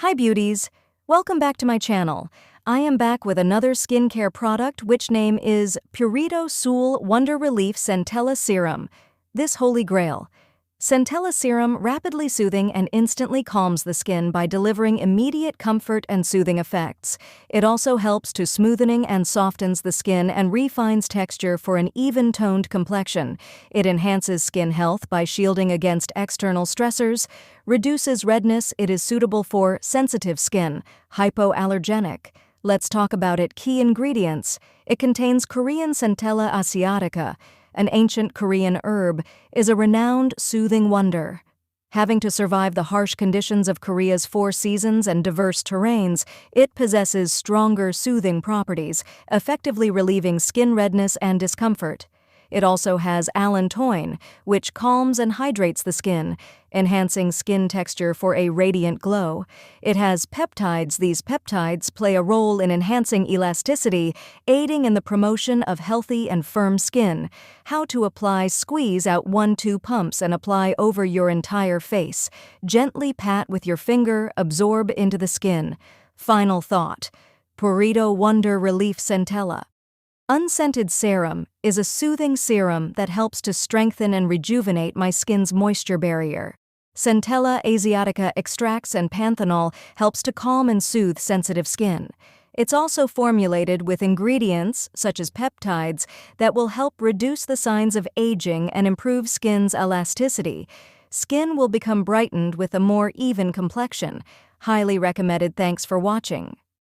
Hi beauties! Welcome back to my channel. I am back with another skincare product which name is Purito Seoul Wonder Relief Centella Serum. This holy grail. Centella Serum rapidly soothing and instantly calms the skin by delivering immediate comfort and soothing effects. It also helps to smoothening and softens the skin and refines texture for an even-toned complexion. It enhances skin health by shielding against external stressors, reduces redness. It is suitable for sensitive skin, hypoallergenic. Let's talk about its key ingredients. It contains Korean Centella asiatica, an ancient Korean herb, is a renowned soothing wonder. Having to survive the harsh conditions of Korea's 4 seasons and diverse terrains, it possesses stronger soothing properties, effectively relieving skin redness and discomfort. It also has allantoin, which calms and hydrates the skin, enhancing skin texture for a radiant glow. It has peptides. These peptides play a role in enhancing elasticity, aiding in the promotion of healthy and firm skin. How to apply: squeeze out 1-2 pumps and apply over your entire face. Gently pat with your finger, absorb into the skin. Final thought: Purito Wonder Relief Centella Unscented Serum is a soothing serum that helps to strengthen and rejuvenate my skin's moisture barrier. Centella asiatica extracts and panthenol helps to calm and soothe sensitive skin. It's also formulated with ingredients, such as peptides, that will help reduce the signs of aging and improve skin's elasticity. Skin will become brightened with a more even complexion. Highly recommended. Thanks for watching.